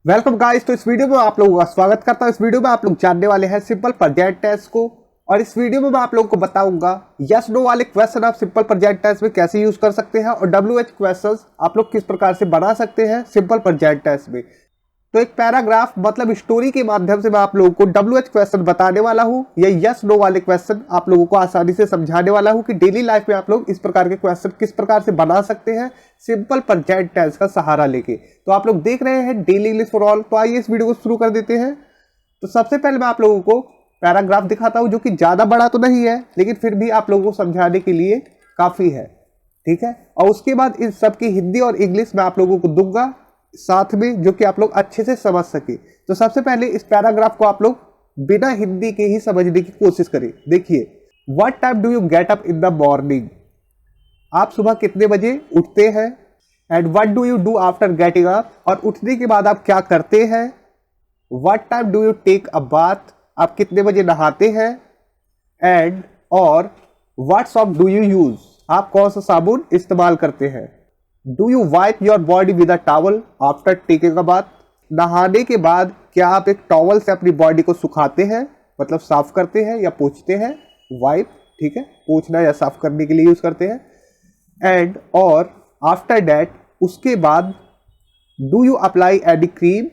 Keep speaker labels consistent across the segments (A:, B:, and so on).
A: Welcome guys. तो इस video में आप लोगों का स्वागत करता हूं। इस वीडियो में आप लोग जानने वाले हैं सिंपल प्रेजेंट टेंस को, और इस वीडियो में मैं आप लोगों को बताऊंगा यस नो वाले क्वेश्चन आप सिंपल प्रेजेंट टेंस में कैसे यूज कर सकते हैं और WH क्वेश्चंस आप लोग किस प्रकार से बना सकते हैं सिंपल प्रेजेंट टेंस में। तो एक पैराग्राफ मतलब स्टोरी के माध्यम से मैं आप लोगों को WH क्वेश्चन बताने वाला हूं, या यस नो वाले क्वेश्चन आप लोगों को आसानी से समझाने वाला हूं कि डेली लाइफ में आप लोग इस प्रकार के क्वेश्चन किस प्रकार से बना सकते हैं सिंपल प्रेजेंट टेंस का सहारा लेके। तो आप लोग देख रहे हैं डेली इंग्लिश फॉर ऑल। तो आइए इस वीडियो को शुरू कर देते हैं। तो सबसे पहले मैं आप लोगों को पैराग्राफ दिखाता हूं, जो कि ज्यादा बड़ा तो नहीं है लेकिन फिर भी आप लोगों को समझाने के लिए काफी है, ठीक है। और उसके बाद इन सब की हिंदी और इंग्लिश मैं आप लोगों को दूंगा साथ में, जो कि आप लोग अच्छे से समझ सके। तो सबसे पहले इस पैराग्राफ को आप लोग बिना हिंदी के ही समझने की कोशिश करें। देखिए, what time do you get up in the morning? आप सुबह कितने बजे उठते हैं? And what do you do after getting up? और उठने के बाद आप क्या करते हैं? What time do you take a bath? आप कितने बजे नहाते हैं? एंड और what soap do you use? आप कौन सा साबुन इस्तेमाल करते हैं? Do you wipe your body with a towel after taking a bath? नहाने के बाद क्या आप एक टॉवल से अपनी बॉडी को सुखाते हैं, मतलब साफ करते हैं या पोंछते हैं? वाइप, ठीक है, पोंछना या साफ करने के लिए यूज करते हैं। एंड और आफ्टर दैट, उसके बाद do you apply any cream?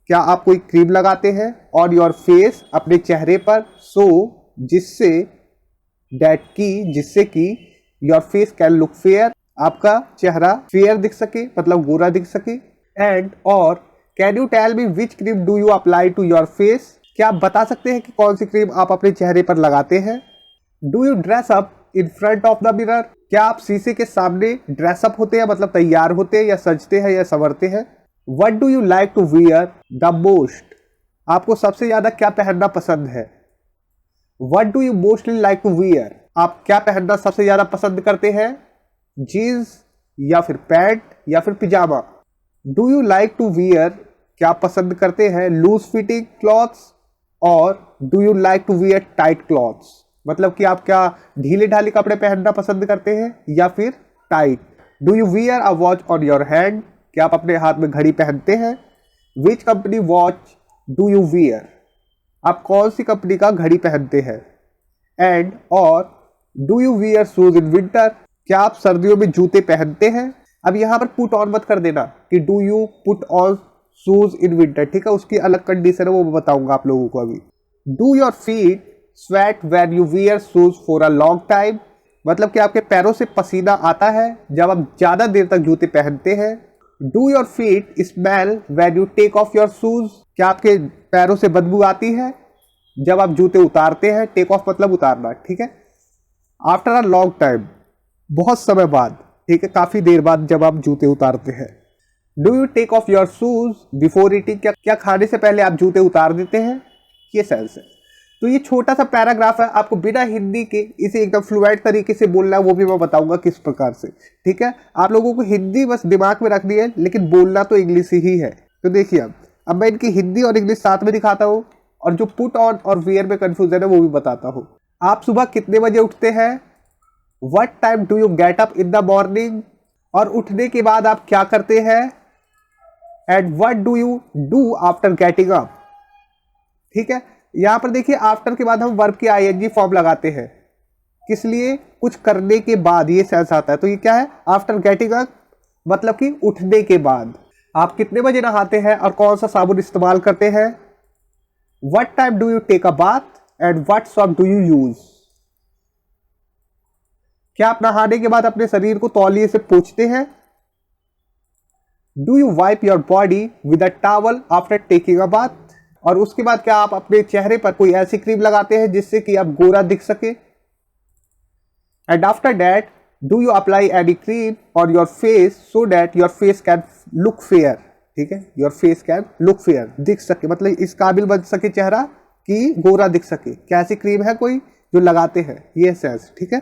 A: क्या आप कोई क्रीम लगाते हैं? ऑन योर फेस, अपने चेहरे पर, सो जिससे जिससे कि your face can look fair, आपका चेहरा फेयर दिख सके, मतलब गोरा दिख सके। एंड और can you tell me which cream do you apply to your face? क्या आप बता सकते हैं कि कौन सी क्रीम आप अपने चेहरे पर लगाते हैं? Do you dress up in front of the mirror? क्या आप शीशे के सामने ड्रेसअप होते हैं, मतलब तैयार होते हैं या सजते हैं या संवरते हैं? What do you like to wear the most? आपको सबसे ज्यादा क्या पहनना पसंद है? What do you mostly like to wear? आप क्या पहनना सबसे ज्यादा पसंद करते हैं? जीन्स या फिर पैंट या फिर पिजामा? Do you like to wear, क्या पसंद करते हैं लूज फिटिंग क्लॉथ्स, और do you like to wear tight clothes? मतलब कि आप क्या ढीले ढाले कपड़े पहनना पसंद करते हैं या फिर tight? Do you wear a watch on your hand? क्या आप अपने हाथ में घड़ी पहनते हैं? Which company watch do you wear? आप कौन सी कंपनी का घड़ी पहनते हैं? एंड और do you wear shoes in winter? क्या आप सर्दियों में जूते पहनते हैं? अब यहां पर पुट ऑन मत कर देना कि do you put on shoes in winter, ठीक है, उसकी अलग कंडीशन है, वो बताऊंगा आप लोगों को अभी। Do your feet sweat when you wear shoes for a long time? मतलब कि आपके पैरों से पसीना आता है जब आप ज्यादा देर तक जूते पहनते हैं। Do your feet smell when you take off your shoes? क्या आपके पैरों से बदबू आती है जब आप जूते उतारते हैं? टेक ऑफ मतलब उतारना, ठीक है। आफ्टर अ लॉन्ग टाइम, बहुत समय बाद, ठीक है, काफी देर बाद जब आप जूते उतारते हैं। Do you take off your shoes before eating? क्या खाने से पहले आप जूते उतार देते हैं? ये सेंस है। तो ये छोटा सा पैराग्राफ है, आपको बिना हिंदी के इसे एकदम फ्लुएंट तरीके से बोलना है, वो भी मैं बताऊंगा किस प्रकार से, ठीक है। आप लोगों को हिंदी बस दिमाग में रखनी है, लेकिन बोलना तो इंग्लिश ही है। तो देखिए, अब मैं इनकी हिंदी और इंग्लिश साथ में दिखाता हूँ, और जो पुट ऑन और वियर में कंफ्यूजन है वो भी बताता हूँ। आप सुबह कितने बजे उठते हैं? What time do you get up in the morning? और उठने के बाद आप क्या करते हैं? And what do you do after getting up? ठीक है, यहां पर देखिए आफ्टर के बाद हम वर्ब की ING फॉर्म लगाते हैं, किस लिए? कुछ करने के बाद ये सेंस आता है। तो ये क्या है? आफ्टर गेटिंग अप, मतलब कि उठने के बाद। आप कितने बजे नहाते हैं और कौन सा साबुन इस्तेमाल करते हैं? What time do you take a bath and what soap do you use? क्या आप नहाने के बाद अपने शरीर को तौलिए से पोंछते हैं? Do you wipe your body with a towel after taking a bath? और उसके बाद क्या आप अपने चेहरे पर कोई ऐसी क्रीम लगाते हैं जिससे कि आप गोरा दिख सके? And after that, do you apply any cream on your face so that your face can look fair? ठीक है, your face can look fair, दिख सके, मतलब इस काबिल बन सके चेहरा कि गोरा दिख सके। क्या ऐसी क्रीम है कोई जो लगाते हैं? ये सेंस, ठीक है।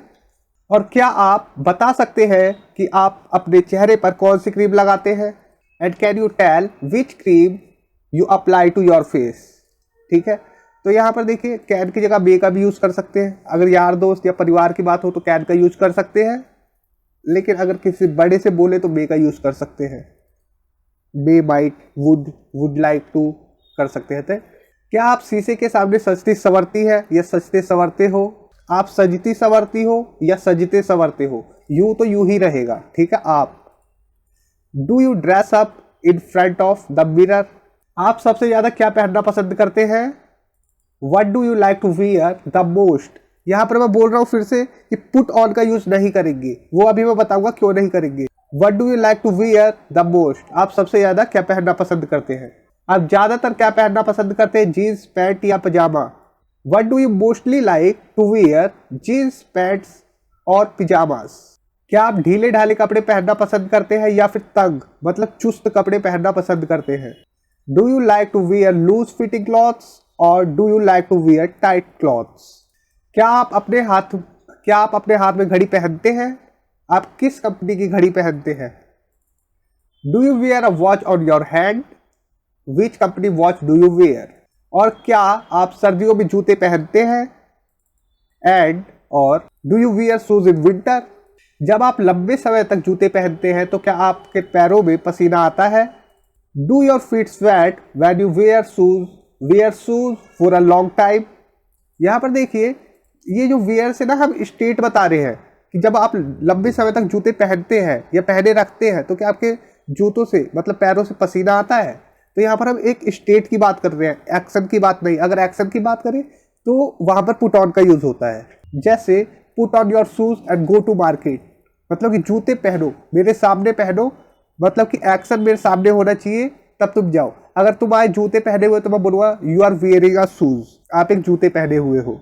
A: और क्या आप बता सकते हैं कि आप अपने चेहरे पर कौन सी क्रीम लगाते हैं? And can you tell which cream you apply to your face? ठीक है, तो यहाँ पर देखिए कैन की जगह मे का भी यूज कर सकते हैं। अगर यार दोस्त या परिवार की बात हो तो कैन का यूज कर सकते हैं, लेकिन अगर किसी बड़े से बोले तो मे का यूज कर सकते हैं। मे, माइट, वुड लाइक टू कर सकते हैं। तो क्या आप शीशे के सामने सजती संवरती है या सजते संवरते हो? आप सजती संवरती हो या सजते संवरते हो? यू तो यू ही रहेगा, ठीक है। आप do you dress up in front of the mirror? आप सबसे ज्यादा क्या पहनना पसंद करते हैं? What do you like to wear the most? यहां पर मैं बोल रहा हूं फिर से कि पुट ऑन का यूज नहीं करेंगे, वो अभी मैं बताऊंगा क्यों नहीं करेंगे। What do you like to wear the most? आप सबसे ज्यादा क्या पहनना पसंद करते हैं? आप ज्यादातर क्या पहनना पसंद करते हैं, जीन्स पैंट या पजामा? What do you mostly like to wear, jeans pants और पिजामास? क्या आप ढीले ढाले कपड़े पहनना पसंद करते हैं या फिर तंग मतलब चुस्त कपड़े पहनना पसंद करते हैं? Do you like to wear loose fitting clothes और do you like to wear tight clothes? क्या आप अपने हाथ में घड़ी पहनते हैं? आप किस कंपनी की घड़ी पहनते हैं? Do you wear a watch on your hand? Which company watch do you wear? और क्या आप सर्दियों में जूते पहनते हैं? एंड और do you wear shoes in winter? जब आप लंबे समय तक जूते पहनते हैं तो क्या आपके पैरों में पसीना आता है? Do your feet sweat when you wear shoes for a long time? यहां पर देखिए, ये जो वियर से ना हम स्टेट बता रहे हैं कि जब आप लंबे समय तक जूते पहनते हैं या पहने रखते हैं तो क्या आपके जूतों से मतलब पैरों से पसीना आता है? तो यहाँ पर हम एक स्टेट की बात कर रहे हैं, एक्शन की बात नहीं। अगर एक्शन की बात करें तो वहां पर पुट ऑन का यूज होता है। जैसे put on your shoes and go to market, मतलब कि जूते पहनो, मेरे सामने पहनो, मतलब कि एक्शन मेरे सामने होना चाहिए तब तुम जाओ। अगर तुम आए जूते पहने हुए तो मैं बोलूँगा you are wearing a shoes, आप एक जूते पहने हुए हो।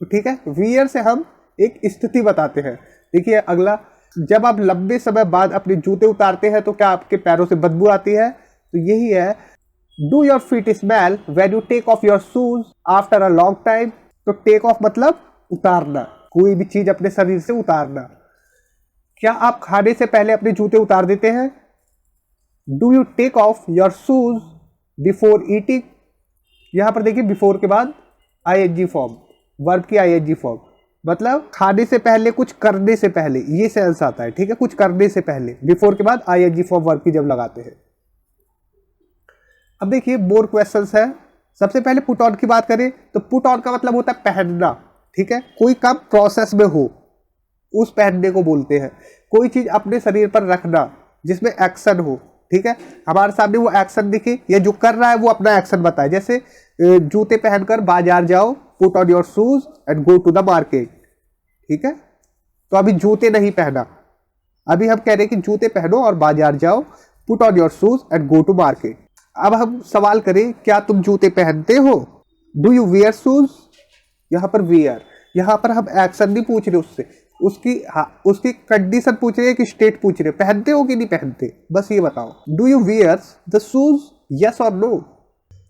A: तो ठीक है, वियर से हम एक स्थिति बताते हैं। देखिए अगला, जब आप लंबे समय बाद अपने जूते उतारते हैं तो क्या आपके पैरों से बदबू आती है? तो यही है, do your feet smell when you take off your shoes after a long time? तो टेक ऑफ मतलब उतारना, कोई भी चीज अपने शरीर से उतारना। क्या आप खाने से पहले अपने जूते उतार देते हैं? Do you take off your shoes before eating? यहां पर देखिए बिफोर के बाद आईएनजी फॉर्म, वर्ब की आईएनजी फॉर्म, मतलब खाने से पहले, कुछ करने से पहले, ये सेंस आता है। ठीक है, कुछ करने से पहले, बिफोर के बाद आईएनजी फॉर्म वर्ब की जब लगाते हैं। अब देखिए मोर क्वेश्चंस है। सबसे पहले पुट ऑन की बात करें तो पुट ऑन का मतलब होता है पहनना। ठीक है, कोई काम प्रोसेस में हो उस पहनने को बोलते हैं। कोई चीज अपने शरीर पर रखना जिसमें एक्शन हो। ठीक है, हमारे सामने वो एक्शन दिखे या जो कर रहा है वो अपना एक्शन बताए। जैसे जूते पहनकर बाजार जाओ, put on your shoes and go to the market. ठीक है, तो अभी जूते नहीं पहना, अभी हम कह रहे हैं कि जूते पहनो और बाजार जाओ, put on your shoes and go to market. अब हम सवाल करें, क्या तुम जूते पहनते हो? Do you wear shoes? यहां पर वियर, यहां पर हम एक्शन नहीं पूछ रहे उससे, उसकी कंडीशन पूछ रहे हैं कि स्टेट पूछ रहे, पहनते हो कि नहीं पहनते, बस ये बताओ। Do you wear the shoes, yes और नो?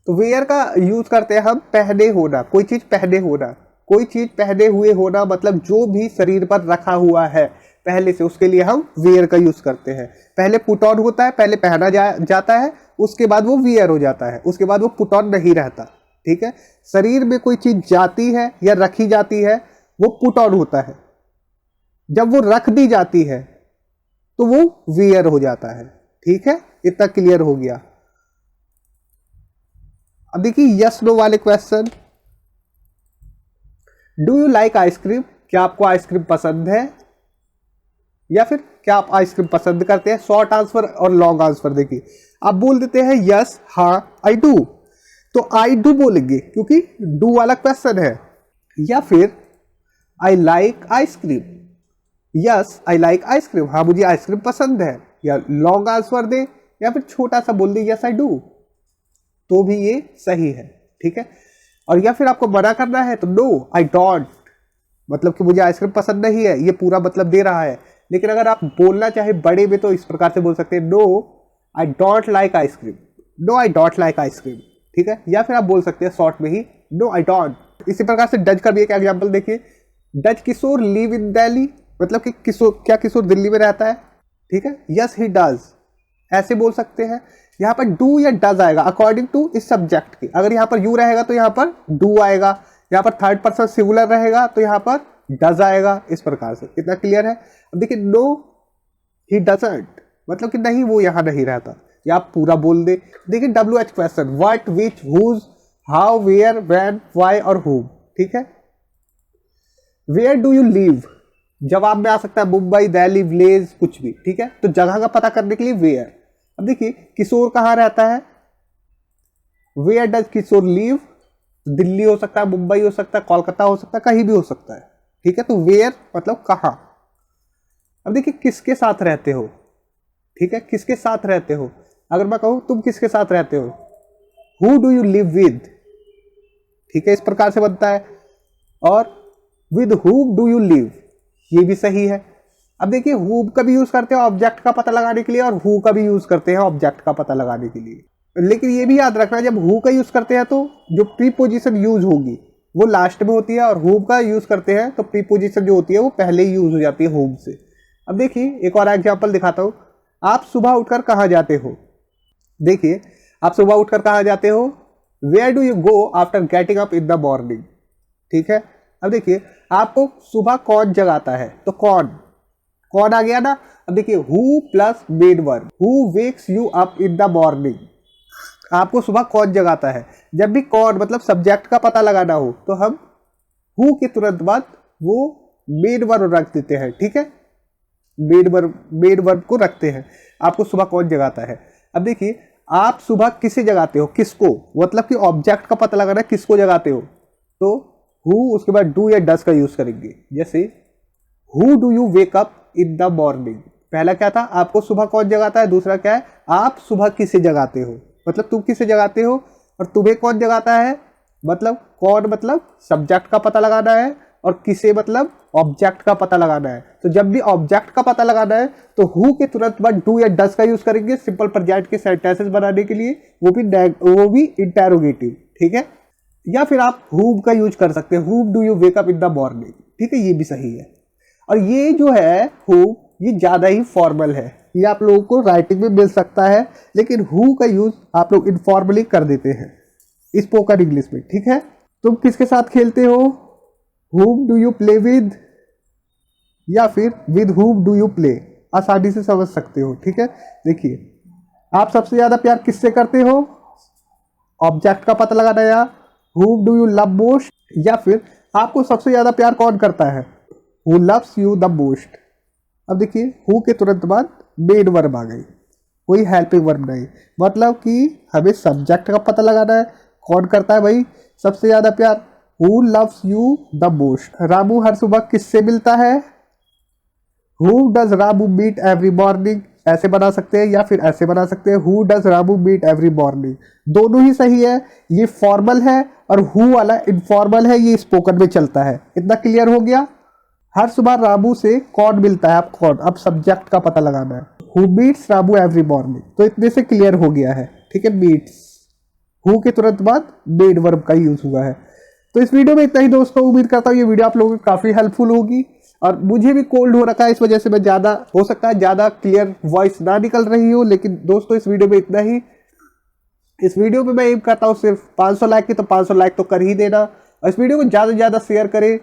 A: तो वेयर का यूज करते हैं हम पहने होना, कोई चीज पहने होना, कोई चीज पहने हुए होना, मतलब जो भी शरीर पर रखा हुआ है पहले से, उसके लिए हम वेयर का यूज करते हैं। पहले पुट ऑन होता है, पहले पहना जाता है, उसके बाद वो वियर हो जाता है, उसके बाद वो पुट ऑन नहीं रहता। ठीक है, शरीर में कोई चीज जाती है या रखी जाती है वो पुट ऑन होता है, जब वो रख दी जाती है तो वो वियर हो जाता है। ठीक है, इतना क्लियर हो गया। अब देखिए यस नो वाले question. Do you like ice cream? क्या आपको आइसक्रीम पसंद है? या फिर क्या आप आइसक्रीम पसंद करते हैं? शॉर्ट आंसर और लॉन्ग आंसर देखिए, आप बोल देते हैं यस, हाँ, आई डू, तो आई डू बोलेंगे क्योंकि डू वाला क्वेश्चन है। या फिर I like ice cream, yes I like ice cream, हाँ मुझे आइसक्रीम पसंद है, या लॉन्ग आंसर दे या फिर छोटा सा बोल दे यस आई डू, तो भी ये सही है। ठीक है, और या फिर आपको मना करना है तो नो आई डोंट, मतलब कि मुझे आइसक्रीम पसंद नहीं है, ये पूरा मतलब दे रहा है। लेकिन अगर आप बोलना चाहे बड़े में तो इस प्रकार से बोल सकते हैं, no I don't like ice cream, no I don't like ice cream. ठीक है, या फिर आप बोल सकते हैं शॉर्ट में ही नो आई डोंट। इसी प्रकार से डज का भी एक एग्जाम्पल देखिए, does Kishore live in Delhi, मतलब कि क्या किशोर दिल्ली में रहता है? ठीक है, यस ही डज, ऐसे बोल सकते हैं। यहाँ पर डू या डज आएगा अकॉर्डिंग टू इस सब्जेक्ट के। अगर यहाँ पर यू रहेगा तो यहाँ पर डू आएगा, यहाँ पर थर्ड पर्सन सिंगुलर रहेगा तो यहाँ पर डज आएगा, इस प्रकार से। कितना क्लियर है? अब देखिए नो ही डजंट, मतलब कि नहीं वो यहाँ नहीं रहता। या आप पूरा बोल दे। देखिए WH question, what, which, whose, how, where, when, why और whom, ठीक है। वेयर डू यू लिव, जवाब में आ सकता है मुंबई, दिल्ली, विलेज, कुछ भी, ठीक है। तो जगह का पता करने के लिए वेयर। अब देखिए किशोर कहाँ रहता है, where does Kishore live, Delhi हो सकता है, मुंबई हो सकता है, कोलकाता हो सकता है, कहीं भी हो सकता है, ठीक है। तो वेयर मतलब कहाँ। अब देखिए किसके साथ रहते हो, ठीक है, किसके साथ रहते हो। अगर मैं कहूं तुम किसके साथ रहते हो, who do you live with, ठीक है, इस प्रकार से बनता है। और with whom do you live, ये भी सही है। अब देखिए whom का भी यूज करते हैं ऑब्जेक्ट का पता लगाने के लिए, और who का भी यूज करते हैं ऑब्जेक्ट का पता लगाने के लिए। लेकिन ये भी याद रखना, जब who का यूज करते हैं तो जो प्रीपोजिशन यूज होगी वो लास्ट में होती है, और whom का यूज करते हैं तो प्रीपोजिशन जो होती है वो पहले ही यूज हो जाती है whom से। अब देखिए एक और एग्जाम्पल दिखाता हूं। आप सुबह उठकर कहाँ जाते हो, देखिए आप सुबह उठकर कहाँ जाते हो, where do you go after getting up in the morning, ठीक है। अब देखिए आपको सुबह कौन जगाता है, तो कौन आ गया ना। अब देखिए who plus main verb, who wax you up in the morning, आपको सुबह कौन जगाता है। जब भी कौन मतलब सब्जेक्ट का पता लगाना हो तो हम हु के तुरंत बाद वो मेन वर्ब रख देते हैं, ठीक है, मेन वर्ब को रखते हैं। आपको सुबह कौन जगाता है। अब देखिए आप सुबह किसे जगाते हो, किसको, मतलब कि ऑब्जेक्ट का पता लगाना है किसको जगाते हो, तो हु उसके बाद डू या डस का यूज करेंगे। जैसे who do you wake up in the morning, पहला क्या था आपको सुबह कौन जगाता है, दूसरा क्या है आप सुबह किसे जगाते हो, मतलब तुम किसे जगाते हो, और तुम्हें कौन जगाता है, मतलब कौन मतलब सब्जेक्ट का पता लगाना है, और किसे मतलब ऑब्जेक्ट का पता लगाना है। तो जब भी ऑब्जेक्ट का पता लगाना है तो हु के तुरंत बाद डू या डस का यूज करेंगे सिंपल प्रेजेंट के सेंटेंसेस बनाने के लिए, वो भी इंटेरोगेटिव, ठीक है। या फिर आप whom का यूज कर सकते हैं, whom do you wake up in the morning, ठीक है, ये भी सही है। और ये जो है whom, ये ज्यादा ही फॉर्मल है, ये आप लोगों को राइटिंग में मिल सकता है, लेकिन who का यूज आप लोग इनफॉर्मली कर देते हैं स्पोकन इंग्लिश में, ठीक है। तुम किसके साथ खेलते हो, whom do you play with, या फिर with whom do you play, आसानी से समझ सकते हो, ठीक है। देखिए आप सबसे ज्यादा प्यार किससे करते हो, ऑब्जेक्ट का पता लगाना, या whom do you love most, या फिर आपको सबसे ज्यादा प्यार कौन करता है, who loves you the most। अब देखिए who के तुरंत बाद मेन वर्ब आ गई, कोई हेल्पिंग वर्ब नहीं, मतलब कि हमें सब्जेक्ट का पता लगाना है, कौन करता है भाई सबसे ज्यादा प्यार, who loves you the most। Ramu हर सुबह किससे मिलता है, who does Ramu meet every morning, ऐसे बना सकते हैं या फिर ऐसे बना सकते हैं, who does Ramu meet every morning। दोनों ही सही है, ये फॉर्मल है और who वाला इनफॉर्मल है, ये स्पोकन में चलता है। इतना क्लियर हो गया। हर सुबह रामू से कौन मिलता है, आप कौन, अब सब्जेक्ट का पता लगाना है, who meets Ramu every morning, तो इतने से क्लियर हो गया है, ठीक है। meets हु के तुरंत बाद मेन वर्ब का यूज हुआ है। तो इस वीडियो में इतना ही दोस्तों, उम्मीद करता हूँ ये वीडियो आप लोगों को काफी हेल्पफुल होगी। और मुझे भी कोल्ड हो रखा है, इस वजह से मैं ज्यादा हो सकता है ज्यादा क्लियर वॉइस ना निकल रही हो, लेकिन दोस्तों इस वीडियो में इतना ही। इस वीडियो में मैं एम करता हूँ सिर्फ 500 लाइक की, तो 500 लाइक तो कर ही देना, और इस वीडियो को ज्यादा से ज्यादा शेयर करें।